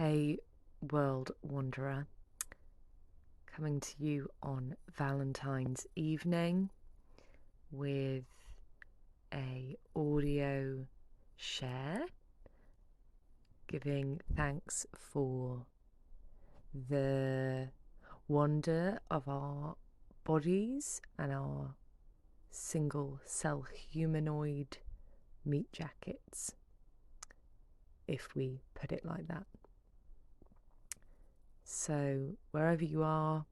Hey, world wanderer, coming to you on Valentine's evening with a audio share, giving thanks for the wonder of our bodies and our single cell humanoid meat jackets, if we put it like that. So wherever you are,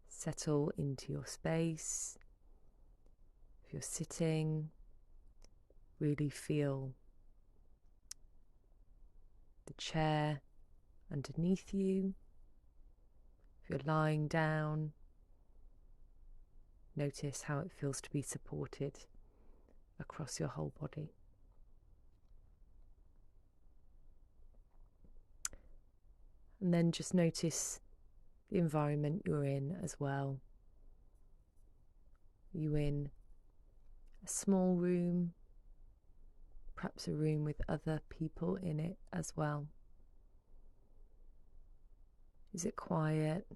settle into your space. If you're sitting, really feel the chair underneath you. If you're lying down, notice how it feels to be supported across your whole body. And then just notice the environment you're in as well. Are you in a small room, perhaps a room with other people in it as well? Is it quiet?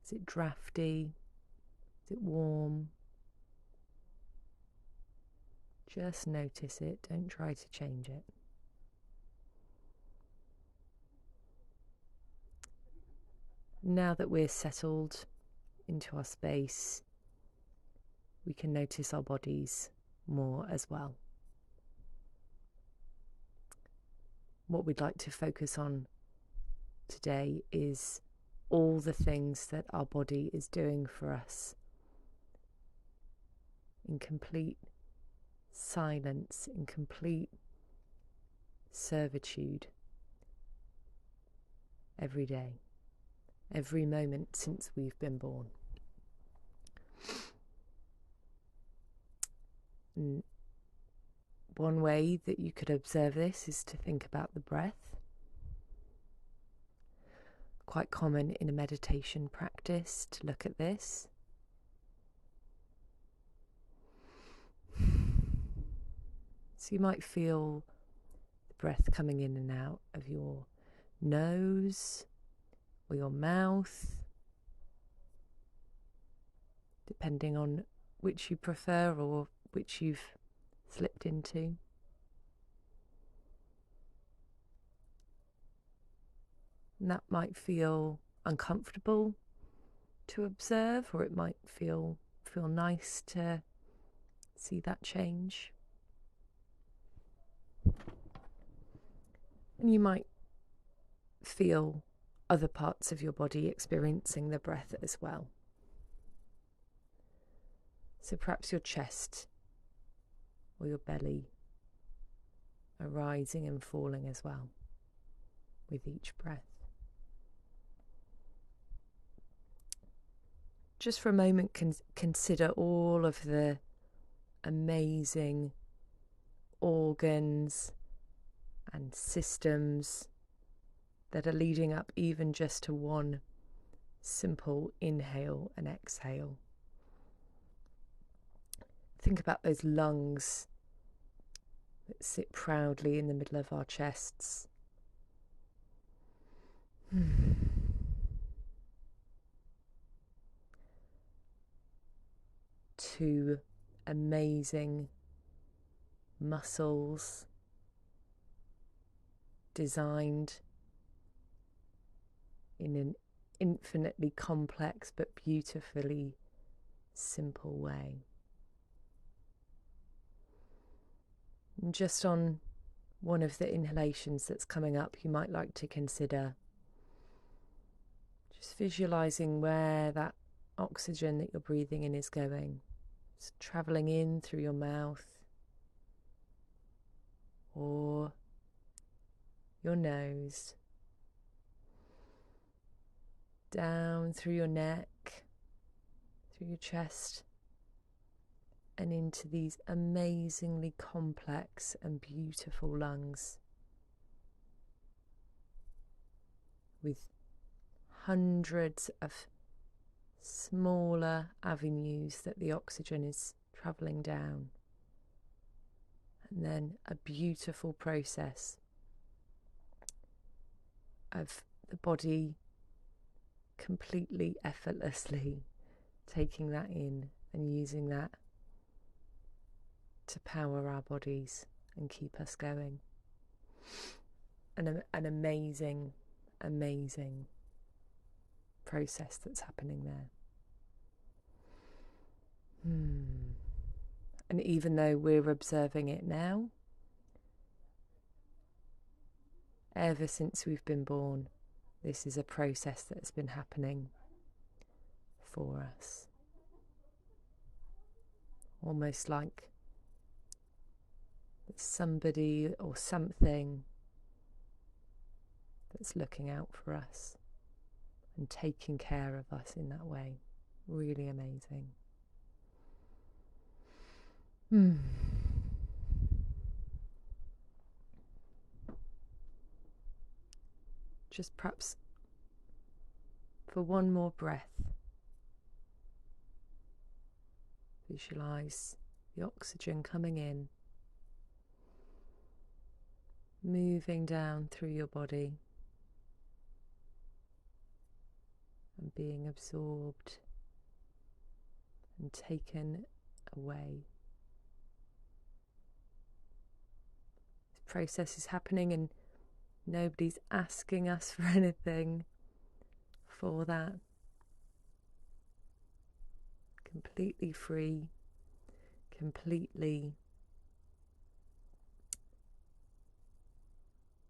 Is it drafty? Is it warm? Just notice it, don't try to change it. Now that we're settled into our space, we can notice our bodies more as well. What we'd like to focus on today is all the things that our body is doing for us in complete silence, in complete servitude every day, every moment since we've been born. And one way that you could observe this is to think about the breath. Quite common in a meditation practice to look at this. So you might feel the breath coming in and out of your nose or your mouth, depending on which you prefer or which you've slipped into. And that might feel uncomfortable to observe, or it might feel nice to see that change. And you might feel other parts of your body experiencing the breath as well. So perhaps your chest or your belly are rising and falling as well with each breath. Just for a moment, consider all of the amazing organs and systems that are leading up even just to one simple inhale and exhale. Think about those lungs that sit proudly in the middle of our chests. Two amazing muscles designed in an infinitely complex but beautifully simple way. And just on one of the inhalations that's coming up, you might like to consider just visualizing where that oxygen that you're breathing in is going. It's traveling in through your mouth or your nose, down through your neck, through your chest, and into these amazingly complex and beautiful lungs with hundreds of smaller avenues that the oxygen is travelling down, and then a beautiful process of the body completely effortlessly taking that in and using that to power our bodies and keep us going. An amazing, amazing process that's happening there. And even though we're observing it now, ever since we've been born, this is a process that's been happening for us. Almost like somebody or something that's looking out for us and taking care of us in that way. Really amazing. Just perhaps for one more breath, visualize the oxygen coming in, moving down through your body and being absorbed and taken away. This process is happening and nobody's asking us for anything for that. Completely free, completely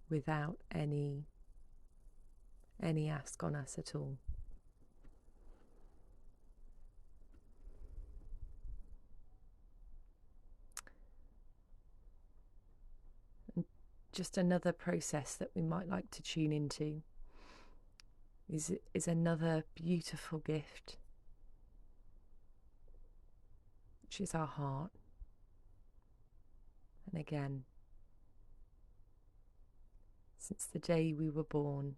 without any ask on us at all. And just another process that we might like to tune into is another beautiful gift, which is our heart. And again, since the day we were born,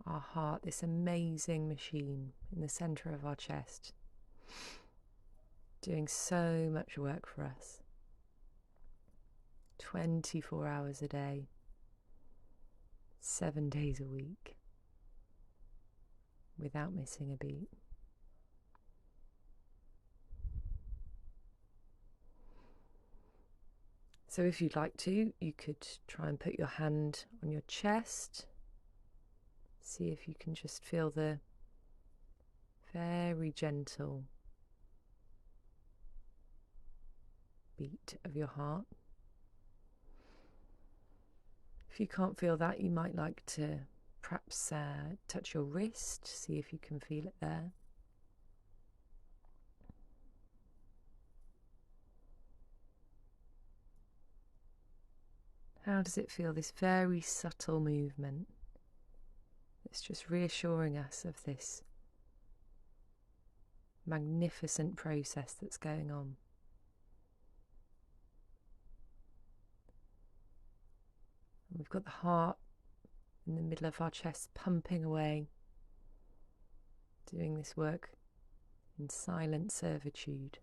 our heart, this amazing machine in the centre of our chest, doing so much work for us, 24 hours a day, 7 days a week, without missing a beat. So if you'd like to, you could try and put your hand on your chest. See if you can just feel the very gentle beat of your heart. If you can't feel that, you might like to perhaps touch your wrist, see if you can feel it there. How does it feel, this very subtle movement? It's just reassuring us of this magnificent process that's going on. And we've got the heart in the middle of our chest pumping away, doing this work in silent servitude,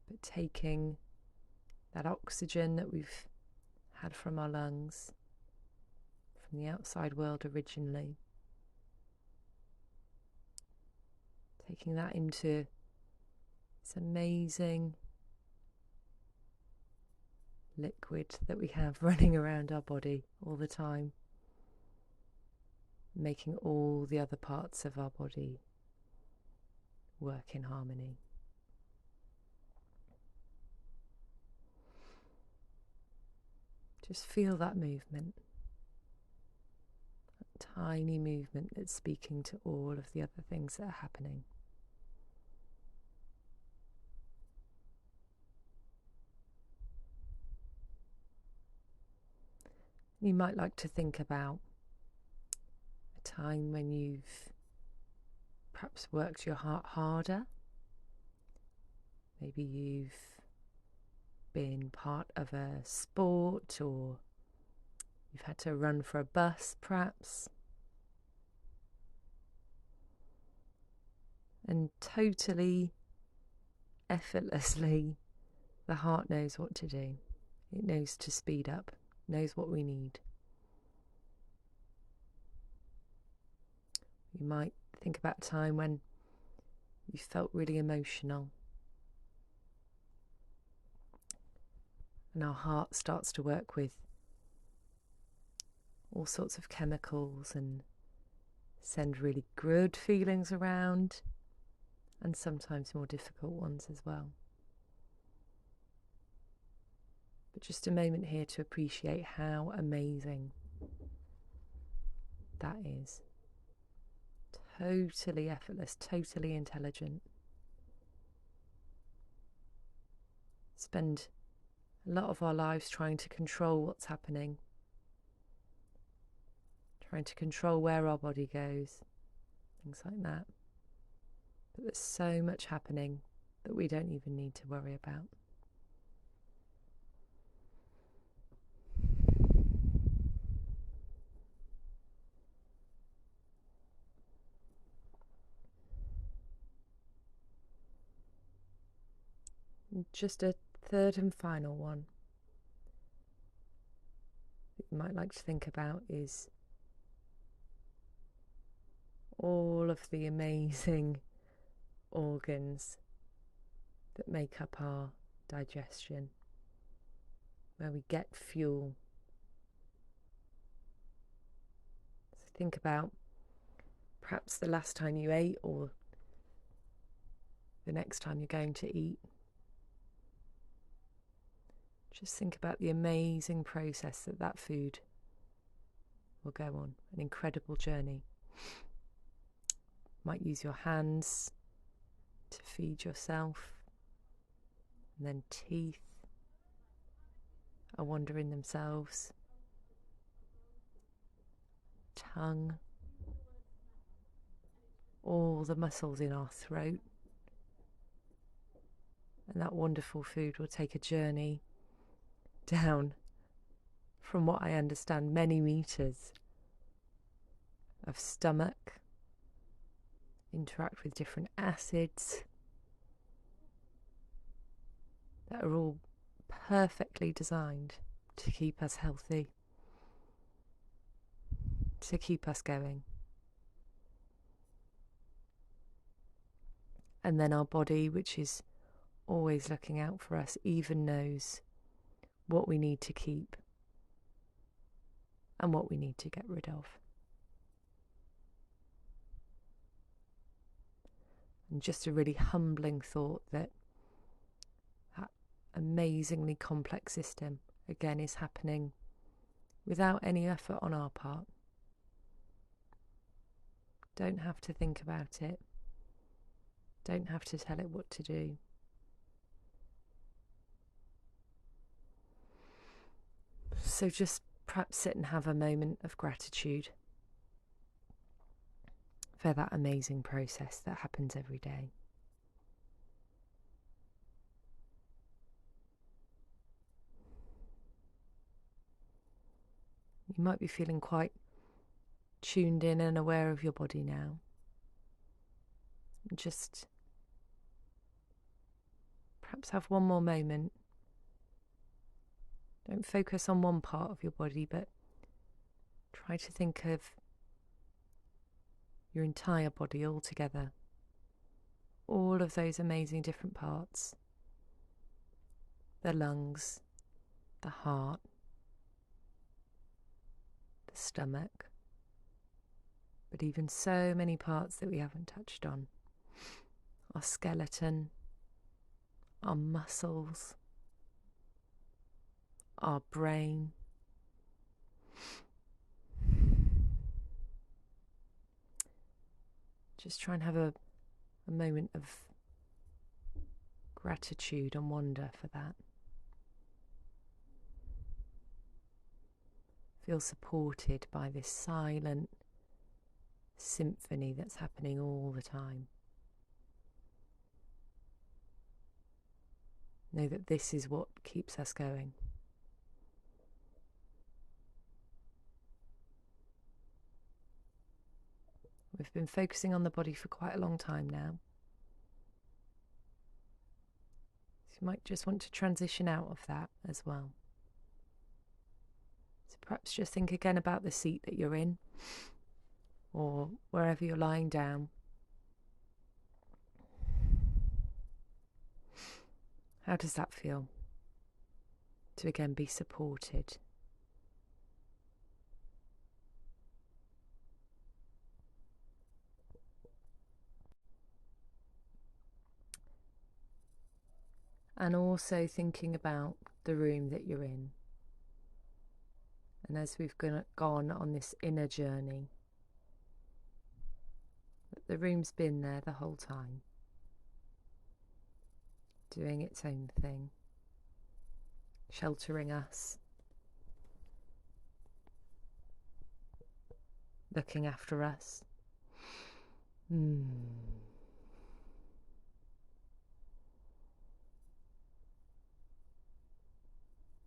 but taking that oxygen that we've had from our lungs, from the outside world originally, taking that into this amazing liquid that we have running around our body all the time, making all the other parts of our body work in harmony. Just feel that movement, that tiny movement that's speaking to all of the other things that are happening. You might like to think about a time when you've perhaps worked your heart harder. Maybe you've been part of a sport, or you've had to run for a bus perhaps, and totally effortlessly the heart knows what to do. It knows to speed up, knows what we need. You might think about a time when you felt really emotional, and our heart starts to work with all sorts of chemicals and send really good feelings around, and sometimes more difficult ones as well. But just a moment here to appreciate how amazing that is. Totally effortless, totally intelligent. Spend a lot of our lives trying to control what's happening, trying to control where our body goes, things like that. But there's so much happening that we don't even need to worry about. And just a third and final one that you might like to think about is all of the amazing organs that make up our digestion, where we get fuel. So think about perhaps the last time you ate or the next time you're going to eat. Just think about the amazing process that food will go on, an incredible journey. Might use your hands to feed yourself, and then teeth are wandering themselves, tongue, all the muscles in our throat, and that wonderful food will take a journey down, from what I understand, many meters of stomach, interact with different acids that are all perfectly designed to keep us healthy, to keep us going. And then our body, which is always looking out for us, even knows what we need to keep and what we need to get rid of. And just a really humbling thought that amazingly complex system, again, is happening without any effort on our part. Don't have to think about it. Don't have to tell it what to do. So just perhaps sit and have a moment of gratitude for that amazing process that happens every day. You might be feeling quite tuned in and aware of your body now. Just perhaps have one more moment. Don't focus on one part of your body, but try to think of your entire body all together. All of those amazing different parts. The lungs, the heart, the stomach, but even so many parts that we haven't touched on. Our skeleton, our muscles, our brain. Just try and have a moment of gratitude and wonder for that. Feel supported by this silent symphony that's happening all the time. Know that this is what keeps us going. We've been focusing on the body for quite a long time now. So you might just want to transition out of that as well. So perhaps just think again about the seat that you're in. or wherever you're lying down. How does that feel? To again be supported. And also thinking about the room that you're in. And as we've gone on this inner journey, the room's been there the whole time, doing its own thing, sheltering us, looking after us.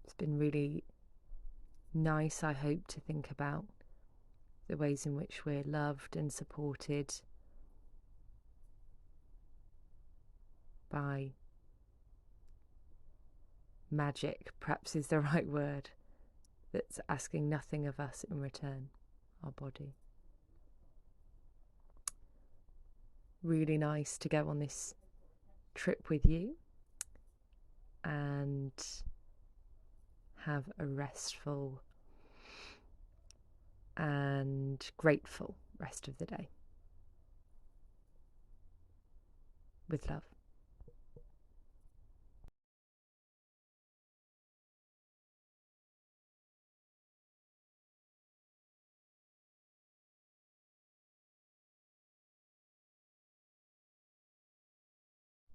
It's been really nice, I hope, to think about the ways in which we're loved and supported by magic, perhaps is the right word, that's asking nothing of us in return, our body. Really nice to go on this trip with you and have a restful and grateful rest of the day. With love.